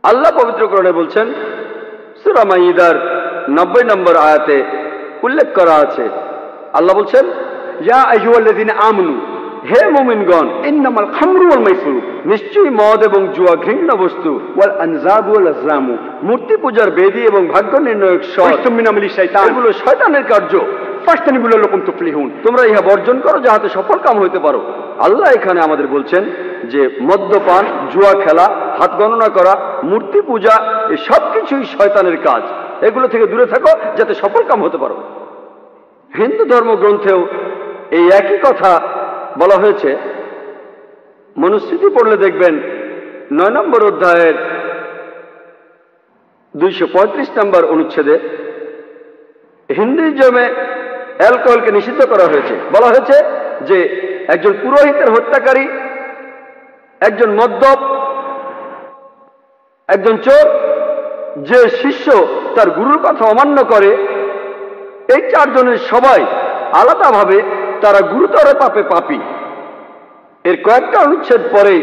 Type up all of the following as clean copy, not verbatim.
আল্লাহ পবিত্র কোরআনে বলছেন, সূরা মাইদার 90 নম্বর আয়াতে উল্লেখ করা আছে, আল্লাহ বলছেন, ইয়া আইয়ুহাল্লাযীনা আমানু, হে মুমিনগণ, ইন্নামাল খামরু ওয়াল মাইসিরু, নিশ্চয়ই মদ এবং জুয়া ঘৃণ্য বস্তু, ওয়াল আনজাবু ওয়াল আজলামু, মূর্তি পূজার বেদী এবং ভাগ্য নির্ণয়ক শয়তান মিন আমালি শাইতান, এগুলো শয়তানের কার্য, ফাজতানিবু লাকুম তুফলিহুন, তোমরা ইহা বর্জন করো যাহাতে সফল কাম হইতে পারো। আল্লাহ এখানে আমাদের বলছেন যে মদ্যপান, জুয়া খেলা, হাত গণনা করা, মূর্তি পূজা, এই সব কিছুই শয়তানের কাজ, এগুলো থেকে দূরে থাকো যাতে সফল কাম হতে পারো। হিন্দু ধর্মগ্রন্থেও এই একই কথা বলা হয়েছে। মনুস্মৃতি পড়লে দেখবেন 9 নম্বর অধ্যায়ের 235 নম্বর অনুচ্ছেদে হিন্দুইজমে অ্যালকোহলকে নিষিদ্ধ করা হয়েছে। বলা হয়েছে যে একজন পুরোহিতের হত্যাকারী, একজন মদ্যপ, একজন চোর, যে শিষ্য তার গুরুর কথা অমান্য করে, এই চারজনের সবাই আলাদাভাবে তারা গুরুতর পাপে পাপী। এর কয়েকটা অনুচ্ছেদ পরেই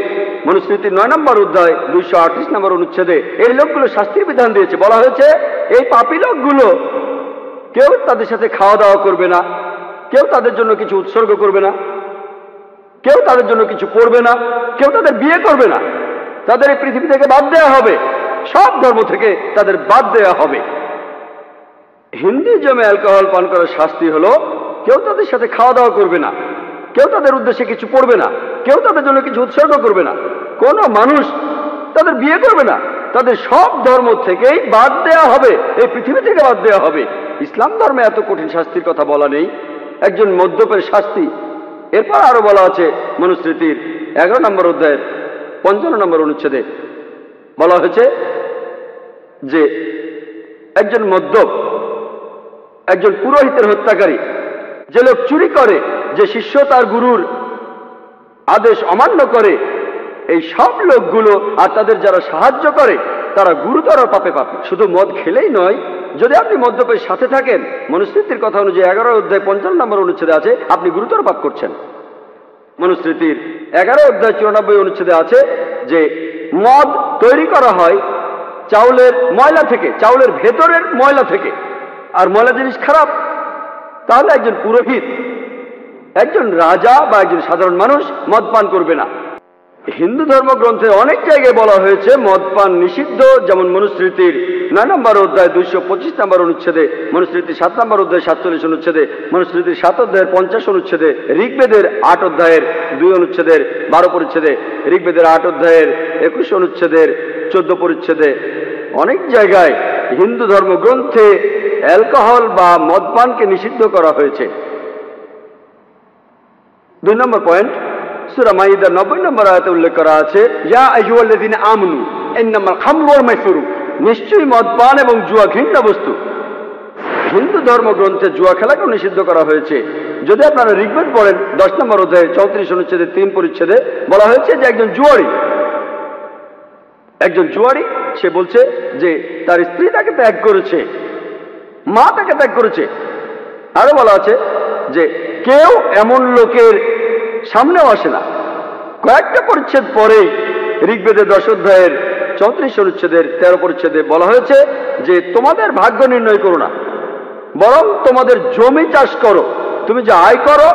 মনুস্মৃতির 9 নম্বর অধ্যায় 238 নম্বর অনুচ্ছেদে এই লোকগুলো শাস্তির বিধান দিয়েছে। বলা হয়েছে এই পাপী লোকগুলো কেউ তাদের সাথে খাওয়া দাওয়া করবে না, কেউ তাদের জন্য কিছু উৎসর্গ করবে না, কেউ তাদের জন্য কিছু করবে না, কেউ তাদের বিয়ে করবে না, তাদের এই পৃথিবী থেকে বাদ দেওয়া হবে, সব ধর্ম থেকে তাদের বাদ দেওয়া হবে। হিন্দুইজমে অ্যালকোহল পান করার শাস্তি হলো কেউ তাদের সাথে খাওয়া দাওয়া করবে না, কেউ তাদের উদ্দেশ্যে কিছু পড়বে না, কেউ তাদের জন্য কিছু উৎসর্গ করবে না, কোনো মানুষ তাদের বিয়ে করবে না, তাদের সব ধর্ম থেকেই বাদ দেওয়া হবে, এই পৃথিবী থেকে বাদ দেওয়া হবে। ইসলাম ধর্মে এত কঠিন শাস্তির কথা বলা নেই, একজন মদ্যপের শাস্তি। এরপর আরো বলা আছে মনুস্মৃতির 11 নম্বর অধ্যায়ের 55 নম্বর অনুচ্ছেদে বলা হয়েছে যে একজন মদ্যপ, একজন পুরোহিতের হত্যাকারী, যে লোক চুরি করে, যে শিষ্য তার গুরুর আদেশ অমান্য করে, এই সব লোকগুলো আর তাদের যারা সাহায্য করে তারা গুরুতর পাপে পাপী। শুধু মদ খেলেই নয়, যদি আপনি মদ্যপের সাথে থাকেন, মনুস্মৃতির কথা অনুযায়ী 11 অধ্যায় 55 নম্বর অনুচ্ছেদে আছে আপনি গুরুতর পাপ করছেন। মনুস্মৃতির 11 অধ্যায় 94 অনুচ্ছেদে আছে যে মদ তৈরি করা হয় চাউলের ময়লা থেকে, চাউলের ভেতরের ময়লা থেকে, আর ময়লা জিনিস খারাপ, তাহলে একজন পুরোহিত, একজন রাজা বা একজন সাধারণ মানুষ মদ পান করবে না। হিন্দু ধর্মগ্রন্থে অনেক জায়গায় বলা হয়েছে মদ পান নিষিদ্ধ, যেমন মনুস্মৃতির 9 নম্বর অধ্যায় 225 নম্বর অনুচ্ছেদে, মনুস্মৃতির 7 নম্বর অধ্যায় 47 অনুচ্ছেদে, মনুস্মৃতির 7 অধ্যায়ের 50 অনুচ্ছেদে, ঋগ্বেদের 8 অধ্যায়ের 2 অনুচ্ছেদের 12 পরিচ্ছেদে, ঋগ্বেদের 8 অধ্যায়ের 21 অনুচ্ছেদের 14 পরিচ্ছেদে, অনেক জায়গায় হিন্দু ধর্মগ্রন্থে অ্যালকোহল বা মদপানকে নিষিদ্ধ করা হয়েছে। 2 নম্বর পয়েন্ট, সূরা মাইদার 90 নম্বর আয়াতে উল্লেখ করা আছে, ইয়া আইয়ুহাল্লাযীনা আমানু ইন্নামাল খামরু ওয়াল মাইসিরু, নিশ্চয়ই মদপান এবং জুয়া ঘৃণ্য বস্তু। হিন্দু ধর্মগ্রন্থে জুয়া খেলাকেও নিষিদ্ধ করা হয়েছে। যদি আপনারা ঋগ্বেদ পড়েন 10 নম্বর অধ্যায়ে 34 অনুচ্ছেদে 3 পরিচ্ছেদে বলা হয়েছে যে একজন জুয়ারি সে বলছে যে তার স্ত্রী তাকে ত্যাগ করেছে, মা তাকে ত্যাগ করেছে। আরো বলা আছে যে কেউ এমন লোকের সামনেও আসে না। কয়েকটা পরিচ্ছেদ পরেই ঋগ্বেদের 10 অধ্যায়ের 34 অনুচ্ছেদের 13 পরিচ্ছেদে বলা হয়েছে যে তোমাদের ভাগ্য নির্ণয় করো না, বরং তোমাদের জমি চাষ করো, তুমি যা আয় করো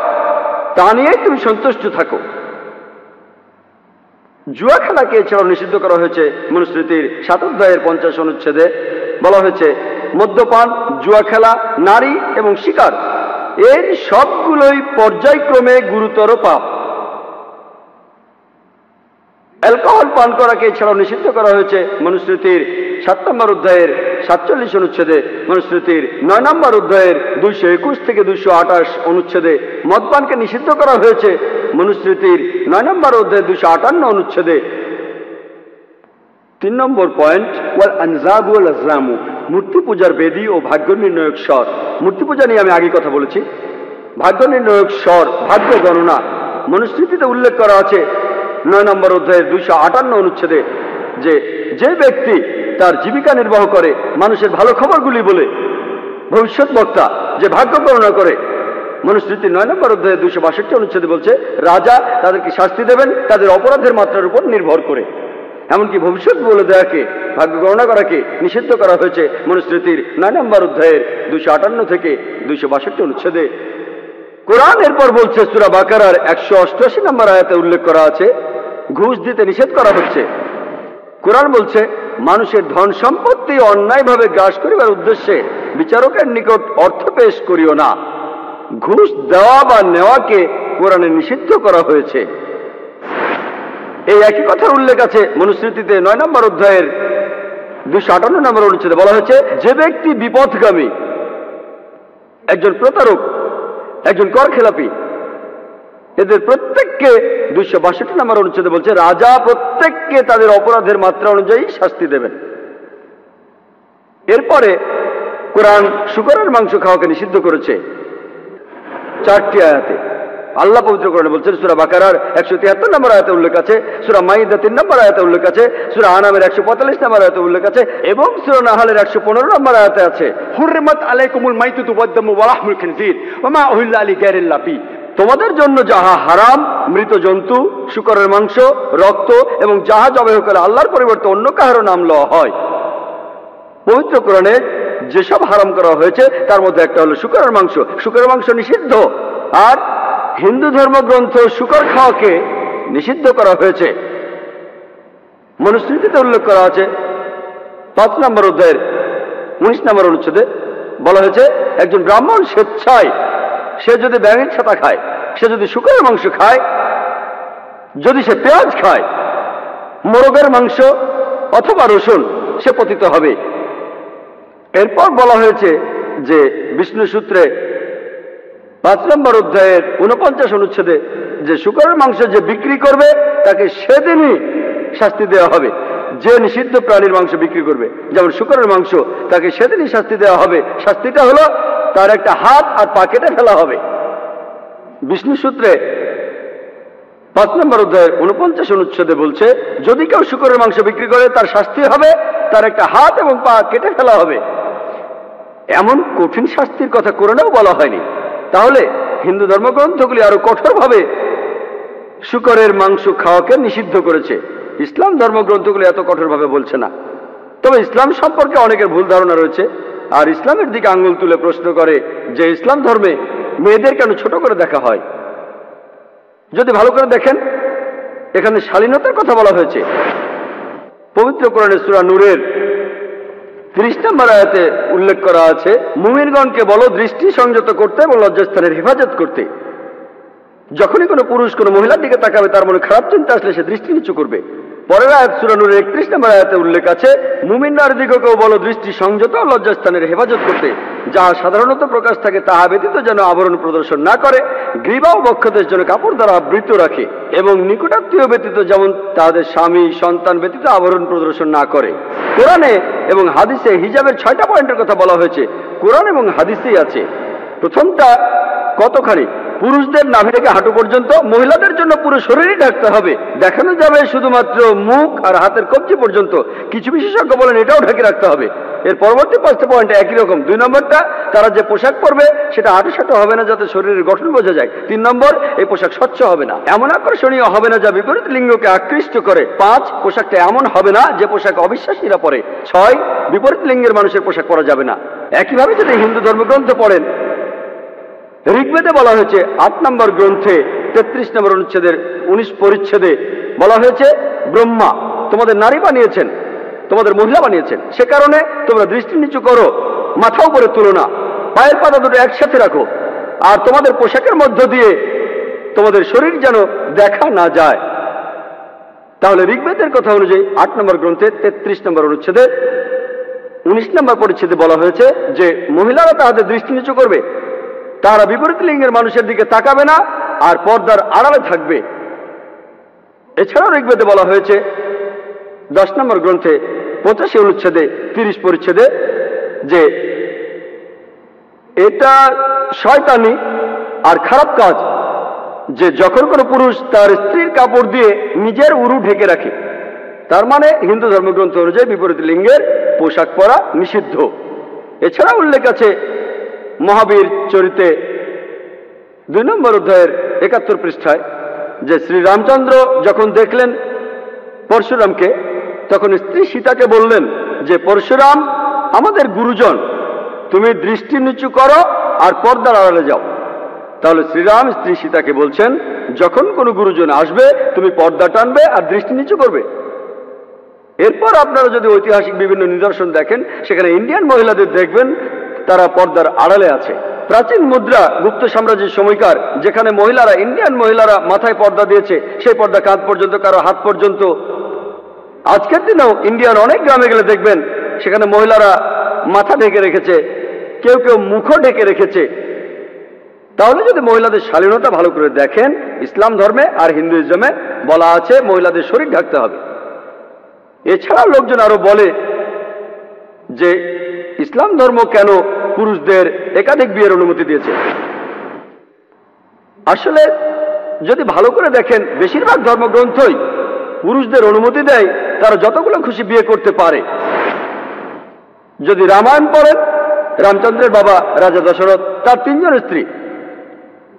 তা নিয়েই তুমি সন্তুষ্ট থাকো। জুয়া খেলাকে এছাড়াও নিষিদ্ধ করা হয়েছে। মনুস্মৃতির 7 অধ্যায়ের 50 অনুচ্ছেদে বলা হয়েছে মদ্যপান, জুয়া খেলা, নারী এবং শিকার, এর সবগুলোই পর্যায়ক্রমে গুরুতর পাপ। অ্যালকোহল পান করাকে এছাড়াও নিষিদ্ধ করা হয়েছে মনুস্মৃতির 7 নম্বর অধ্যায়ের 47 অনুচ্ছেদে, মনুস্মৃতির 9 নম্বর অধ্যায়ের 221 থেকে 228 অনুচ্ছেদে মদপানকে নিষিদ্ধ করা হয়েছে মনুস্মৃতির 9 নম্বর অধ্যায়ের 258 অনুচ্ছেদে। 3 নম্বর পয়েন্ট, ওয়াল আনজাবু ওয়াল আজলামু, মূর্তি পূজার বেদী ও ভাগ্য নির্ণয়ক স্বর। মূর্তি পূজা নিয়ে আমি আগে কথা বলেছি। ভাগ্য নির্ণয়ক স্বর, ভাগ্য গণনা, মনুস্মৃতিতে উল্লেখ করা আছে 9 নম্বর অধ্যায়ের 258 অনুচ্ছেদে যে ব্যক্তি তার জীবিকা নির্বাহ করে মানুষের ভালো খবরগুলি বলে, ভবিষ্যৎ বক্তা, যে ভাগ্য গণনা করে, মনুস্মৃতির 9 নম্বর অধ্যায়ের 262 অনুচ্ছেদে বলছে রাজা তাদেরকে শাস্তি দেবেন তাদের অপরাধের মাত্রার উপর নির্ভর করে। এমনকি ভবিষ্যৎ বলে দেয়াকে ভাগ্য গণনা করাকে নিষিদ্ধ করা হয়েছে মনুস্মৃতির 9 নম্বর অধ্যায়ের 258 থেকে 262 অনুচ্ছেদে। কোরআন এরপর বলছে, সূরা বাকারার 188 নম্বর আয়াতে উল্লেখ করা আছে, ঘুষ দিতে নিষেধ করা হচ্ছে। কোরআন বলছে, মানুষের ধন সম্পত্তি অন্যায়ভাবে গ্রাস করিবার উদ্দেশ্যে বিচারকের নিকট অর্থ পেশ করিও না। ঘুষ দেওয়া বা নেওয়াকে কোরআনে নিষিদ্ধ করা হয়েছে। এই একই কথার উল্লেখ আছে মনুস্মৃতিতে 9 নম্বর অধ্যায়ের 258 নম্বর অনুচ্ছেদে। বলা হয়েছে, যে ব্যক্তি বিপথগামী, একজন প্রতারক, একজন করখেলাপি, এদের প্রত্যেককে 262 নম্বর অনুচ্ছেদে বলছে, রাজা প্রত্যেককে তাদের অপরাধের মাত্রা অনুযায়ী শাস্তি দেবেন। এরপরে কোরআন শূকরের মাংস খাওয়াকে নিষিদ্ধ করেছে 4টি আয়াতে। আল্লাহ পবিত্র কোরআনে বলছেন, সূরা বাকারার 173 নম্বর আয়াতে উল্লেখ আছে, সূরা মাইদা 3 নম্বর আয়াতে উল্লেখ আছে, সূরা আনামের 145 নম্বর আয়াতে উল্লেখ আছে এবং সূরা নাহলের 115 নম্বর আয়াতে আছে, হুররিমাত আলাইকুমুল মাইতাতু ওয়াদ-দামু ওয়া লাহমুল খিনজির ওয়া মা উহিল্লা লিগাইরিল্লাহ বি। তোমাদের জন্য যাহা হারাম, মৃত জন্তু, শূকরের মাংস, রক্ত এবং যাহা জবাই করে আল্লাহর পরিবর্তে অন্য কাহারও নাম লওয়া হয়। পবিত্র কোরআনে যেসব হারাম করা হয়েছে তার মধ্যে একটা হলো শূকরের মাংস। শূকরের মাংস নিষিদ্ধ। আর হিন্দু ধর্মগ্রন্থ শূকর খাওয়াকে নিষিদ্ধ করা হয়েছে। মনুস্মৃতিতে উল্লেখ করা আছে 5 নম্বর অধ্যায়ের 19 নম্বর অনুচ্ছেদে। বলা হয়েছে, একজন ব্রাহ্মণ স্বেচ্ছায়, সে যদি ব্যাঙের ছাতা খায়, সে যদি শূকরের মাংস খায়, যদি সে পেঁয়াজ খায়, মোরগের মাংস অথবা রসুন, সে পতিত হবে। এরপর বলা হয়েছে যে বিষ্ণু সূত্রে 5 নম্বর অধ্যায়ের 49 অনুচ্ছেদে যে শূকরের মাংস যে বিক্রি করবে তাকে সেদিনই শাস্তি দেওয়া হবে। যে নিষিদ্ধ প্রাণীর মাংস বিক্রি করবে, যেমন শূকরের মাংস, তাকে সেদিনই শাস্তি দেওয়া হবে। শাস্তিটা হলো তার একটা হাত আর পা কেটে ফেলা হবে। বিষ্ণু সূত্রে 5 নম্বর অধ্যায়ের 49 অনুচ্ছেদে বলছে, যদি কেউ শূকরের মাংস বিক্রি করে তার শাস্তি হবে তার একটা হাত এবং পা কেটে ফেলা হবে। এমন কঠিন শাস্তির কথা কোরআনেও বলা হয়নি। তাহলে হিন্দু ধর্মগ্রন্থগুলি আরো কঠোরভাবে শূকরের মাংস খাওয়াকে নিষিদ্ধ করেছে। ইসলাম ধর্মগ্রন্থগুলি এত কঠোরভাবে বলছে না। তবে ইসলাম সম্পর্কে অনেকের ভুল ধারণা রয়েছে, আর ইসলামের দিকে আঙ্গুল তুলে প্রশ্ন করে যে ইসলাম ধর্মে মেয়েদের কেন ছোট করে দেখা হয়। যদি ভালো করে দেখেন, এখানে শালীনতার কথা বলা হয়েছে। পবিত্র কোরআনে সূরা নূরের 30 নম্বর আয়াতে উল্লেখ করা আছে, মুমিনগণকে বলো দৃষ্টি সংযত করতে এবং লজ্জাস্থানের হেফাজত করতে। যখনই কোনো পুরুষ কোনো মহিলার দিকে তাকাবে, তার মনে খারাপ চিন্তা আসলে সে দৃষ্টি নিচু করবে। পরের আয়াত সূরা নূরের 31 নম্বর আয়াতে উল্লেখ আছে, মুমিন নারীদিগকেও বলো দৃষ্টি সংযত ও লজ্জাস্থানের হেফাজত করতে। যাহা সাধারণত প্রকাশ থাকে তাহা ব্যতীত যেন আবরণ প্রদর্শন না করে, গ্রীবা ও বক্ষদেশ যেন কাপড় দ্বারা আবৃত রাখে, এবং নিকটাত্মীয় ব্যতীত যেমন তাদের স্বামী সন্তান ব্যতীত আবরণ প্রদর্শন না করে। কোরআনে এবং হাদিসে হিজাবের 6টা পয়েন্টের কথা বলা হয়েছে। কোরআন এবং হাদিসেই আছে। প্রথমটা কতখানি, পুরুষদের নাভি থেকে হাঁটু পর্যন্ত, মহিলাদের জন্য পুরো শরীরই ঢাকতে হবে। দেখানো যাবে শুধুমাত্র মুখ আর হাতের কবজি পর্যন্ত। কিছু বিশেষজ্ঞ বলেন এটাও ঢেকে রাখতে হবে। এর পরবর্তী 5টা পয়েন্ট একই রকম। 2 নম্বরটা, তারা যে পোশাক পরবে সেটা আঁটুসাঁটু হবে না যাতে শরীরের গঠন বোঝা যায়। 3 নম্বর, এই পোশাক স্বচ্ছ হবে না, এমন আকর্ষণীয় হবে না যা বিপরীত লিঙ্গকে আকৃষ্ট করে। 5, পোশাকটা এমন হবে না যে পোশাক অবিশ্বাসীরা পরে। 6, বিপরীত লিঙ্গের মানুষের পোশাক পরা যাবে না। একইভাবে যদি হিন্দু ধর্মগ্রন্থ পড়েন, ঋগ্বেদে বলা হয়েছে 8 নম্বর গ্রন্থে 33 নম্বর অনুচ্ছেদের 19 পরিচ্ছেদে বলা হয়েছে, ব্রহ্মা তোমাদের নারী বানিয়েছেন, তোমাদের মহিলা বানিয়েছেন, সে কারণে তোমরা দৃষ্টি নিচু করো, মাথা উপরে তুলো না, পায়ের পাতা দুটো একসাথে রাখো, আর তোমাদের পোশাকের মধ্য দিয়ে তোমাদের শরীর যেন দেখা না যায়। তাহলে ঋগ্বেদের কথা অনুযায়ী 8 নম্বর গ্রন্থে 33 নম্বর অনুচ্ছেদে 19 নম্বর পরিচ্ছেদে বলা হয়েছে যে মহিলারা তাদের দৃষ্টি নিচু করবে, তারা বিপরীত লিঙ্গের মানুষের দিকে তাকাবে না আর পর্দার আড়ালে থাকবে। এছাড়াও ঋগ্বেদে বলা হয়েছে 10 নম্বর গ্রন্থে 85 অনুচ্ছেদে 30 পরিচ্ছেদে যে এটা শয়তানি আর খারাপ কাজ যে যখন কোনো পুরুষ তার স্ত্রীর কাপড় দিয়ে নিজের উরু ঢেকে রাখে। তার মানে হিন্দু ধর্মগ্রন্থ অনুযায়ী বিপরীত লিঙ্গের পোশাক পরা নিষিদ্ধ। এছাড়া উল্লেখ আছে মহাবীর চরিতে 2 নম্বর অধ্যায়ের 71 পৃষ্ঠায় যে শ্রী রামচন্দ্র যখন দেখলেন পরশুরামকে, তখন স্ত্রী সীতাকে বললেন যে পরশুরাম আমাদের গুরুজন, তুমি দৃষ্টি নিচু করো আর পর্দার আড়ালে যাও। তাহলে শ্রীরাম স্ত্রী সীতাকে বলছেন, যখন কোনো গুরুজন আসবে তুমি পর্দা টানবে আর দৃষ্টি নিচু করবে। এরপর আপনারা যদি ঐতিহাসিক বিভিন্ন নিদর্শন দেখেন, সেখানে ইন্ডিয়ান মহিলাদের দেখবেন তারা পর্দার আড়ালে আছে। প্রাচীন মুদ্রা গুপ্ত সাম্রাজ্যের সময়কার, যেখানে মহিলারা, ইন্ডিয়ান মহিলারা মাথায় পর্দা দিয়েছে, সেই পর্দা কাঁধ পর্যন্ত, কারো হাত পর্যন্ত। আজকের দিনেও ইন্ডিয়ার অনেক গ্রামে গেলে দেখবেন সেখানে মহিলারা মাথা ঢেকে রেখেছে, কেউ কেউ মুখও ঢেকে রেখেছে। তাহলে যদি মহিলাদের শালীনতা ভালো করে দেখেন, ইসলাম ধর্মে আর হিন্দুইজমে বলা আছে মহিলাদের শরীর ঢাকতে হবে। এছাড়া লোকজন আরো বলে যে ইসলাম ধর্ম কেন পুরুষদের একাধিক বিয়ের অনুমতি দিয়েছে। আসলে যদি ভালো করে দেখেন, বেশিরভাগ ধর্মগ্রন্থই পুরুষদের অনুমতি দেয় তারা যতগুলো খুশি বিয়ে করতে পারে। যদি রামায়ণ পড়েন, রামচন্দ্রের বাবা রাজা দশরথ, তার 3 জন স্ত্রী।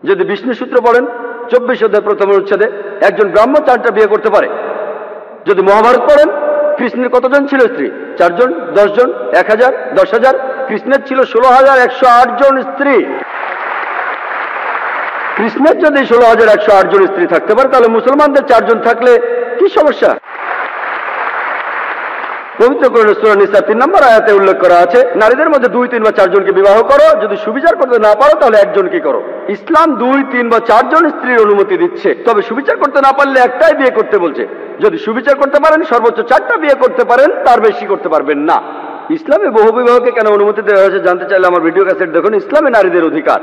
যদি বিষ্ণু সূত্র পড়েন 24 অধ্যায় প্রথম অনুচ্ছেদে, একজন ব্রাহ্মণ 4টা বিয়ে করতে পারে। যদি মহাভারত পড়েন, কৃষ্ণের কতজন ছিল স্ত্রী? 4 জন, 10 জন, 1000, 10,000। কৃষ্ণের ছিল 16,108 জন স্ত্রী। কৃষ্ণের যদি 16,108 জন স্ত্রী থাকতে পারে, তাহলে মুসলমানদের 4 জন থাকলে কি সমস্যা? পবিত্র কোরআনে সূরা নিসা 3 নম্বর আয়াতে উল্লেখ করা আছে, নারীদের মধ্যে 2, 3 বা 4 জনকে বিবাহ করো, যদি সুবিচার করতে না পারো তাহলে একজনকে করো। ইসলাম 2, 3 বা 4 জন স্ত্রীর অনুমতি দিচ্ছে, তবে সুবিচার করতে না পারলে একটাই বিয়ে করতে বলছে। যদি সুবিচার করতে পারেন সর্বোচ্চ 4টা বিয়ে করতে পারেন, তার বেশি করতে পারবেন না। ইসলামে বহুবিবাহকে কেন অনুমতি দেওয়া হয়েছে জানতে চাইলে আমার ভিডিও ক্যাসেট দেখুন, ইসলামে নারীদের অধিকার।